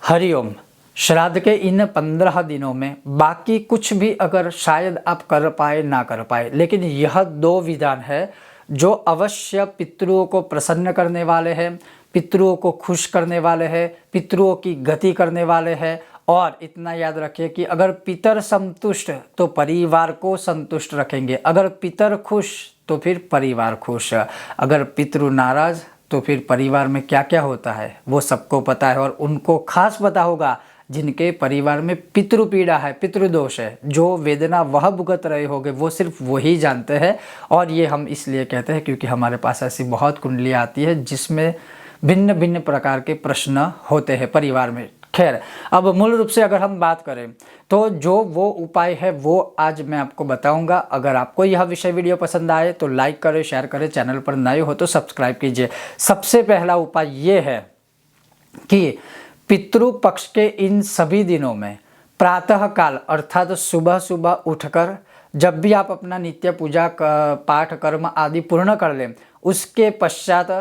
हरिओम। श्राद्ध के इन 15 दिनों में बाकी कुछ भी अगर शायद आप कर पाए ना कर पाए, लेकिन यह 2 विधान है जो अवश्य पितरों को प्रसन्न करने वाले हैं, पितरों को खुश करने वाले हैं, पितरों की गति करने वाले हैं। और इतना याद रखिए कि अगर पितर संतुष्ट तो परिवार को संतुष्ट रखेंगे, अगर पितर खुश तो फिर परिवार खुश, अगर पितृ नाराज तो फिर परिवार में क्या क्या होता है वो सबको पता है। और उनको खास पता होगा जिनके परिवार में पितृ पीड़ा है, पितृदोष है, जो वेदना वह भुगत रहे होंगे वो सिर्फ वही जानते हैं। और ये हम इसलिए कहते हैं क्योंकि हमारे पास ऐसी बहुत कुंडलियाँ आती है जिसमें भिन्न भिन्न प्रकार के प्रश्न होते हैं परिवार में। खैर, अब मूल रूप से अगर हम बात करें तो जो वो उपाय है वो आज मैं आपको बताऊंगा। अगर आपको यह विषय वीडियो पसंद आए तो लाइक करें, शेयर करें, चैनल पर नए हो तो सब्सक्राइब कीजिए। सबसे पहला उपाय ये है कि पितृ पक्ष के इन सभी दिनों में प्रातः काल अर्थात सुबह सुबह उठकर जब भी आप अपना नित्य पूजा पाठ कर्म आदि पूर्ण कर लें, उसके पश्चात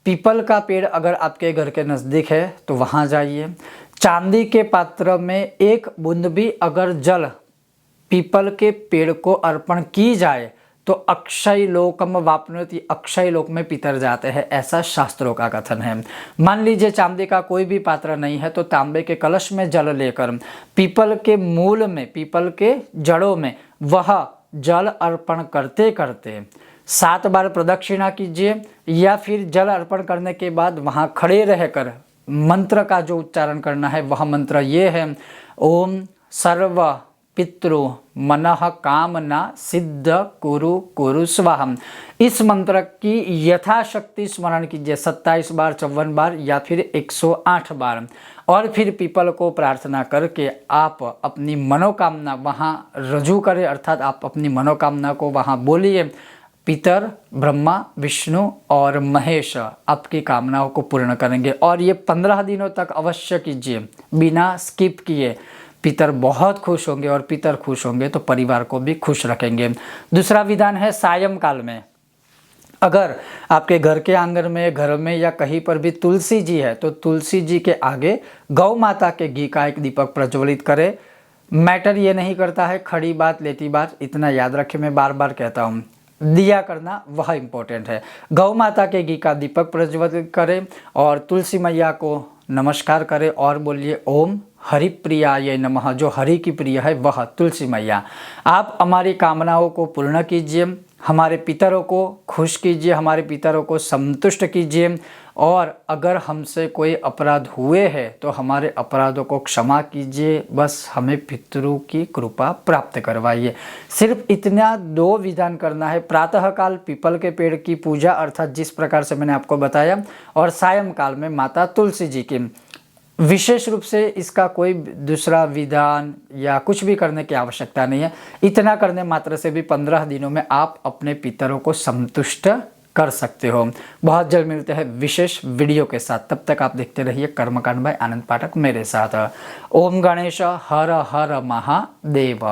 पीपल का पेड़ अगर आपके घर के नज़दीक है तो वहाँ जाइए। चांदी के पात्र में 1 बूंद भी अगर जल पीपल के पेड़ को अर्पण की जाए तो अक्षय लोकम वाप्नोति, अक्षय लोक में पितर जाते हैं, ऐसा शास्त्रों का कथन है। मान लीजिए चांदी का कोई भी पात्र नहीं है तो तांबे के कलश में जल लेकर पीपल के मूल में, पीपल के जड़ों में वह जल अर्पण करते करते 7 बार प्रदक्षिणा कीजिए, या फिर जल अर्पण करने के बाद वहाँ खड़े रहकर मंत्र का जो उच्चारण करना है वह मंत्र ये है, ओम सर्व पितृ मनः कामना सिद्ध कुरु कुरु स्वाहा। इस मंत्र की यथाशक्ति स्मरण कीजिए 27 बार, 54 बार या फिर 108 बार। और फिर पीपल को प्रार्थना करके आप अपनी मनोकामना वहाँ रजू करें, अर्थात आप अपनी मनोकामना को वहाँ बोलिए। पितर ब्रह्मा विष्णु और महेश आपकी कामनाओं को पूर्ण करेंगे। और ये 15 दिनों तक अवश्य कीजिए बिना स्किप किए। पितर बहुत खुश होंगे और पितर खुश होंगे तो परिवार को भी खुश रखेंगे। दूसरा विधान है सायंकाल में अगर आपके घर के आंगन में, घर में या कहीं पर भी तुलसी जी है तो तुलसी जी के आगे गौ माता के घी का एक दीपक प्रज्वलित करें। मैटर ये नहीं करता है खड़ी बात लेती बात, इतना याद रखें, मैं बार बार कहता हूँ, दिया करना वह इम्पोर्टेंट है। गौ माता के घी का दीपक प्रज्वलित करें और तुलसी मैया को नमस्कार करें और बोलिए ओम हरि प्रियाय नमः। जो हरि की प्रिय है वह तुलसी मैया, आप हमारी कामनाओं को पूर्ण कीजिए, हमारे पितरों को खुश कीजिए, हमारे पितरों को संतुष्ट कीजिए। और अगर हमसे कोई अपराध हुए हैं तो हमारे अपराधों को क्षमा कीजिए, बस हमें पितरों की कृपा प्राप्त करवाइए। सिर्फ इतना 2 विधान करना है। प्रातःकाल पीपल के पेड़ की पूजा अर्थात जिस प्रकार से मैंने आपको बताया, और सायंकाल में माता तुलसी जी की। विशेष रूप से इसका कोई दूसरा विधान या कुछ भी करने की आवश्यकता नहीं है। इतना करने मात्र से भी 15 दिनों में आप अपने पितरों को संतुष्ट कर सकते हो। बहुत जल्द मिलते हैं विशेष वीडियो के साथ, तब तक आप देखते रहिए कर्मकांड बाय आनंद पाठक मेरे साथ। ओम गणेश हर हर महादेव।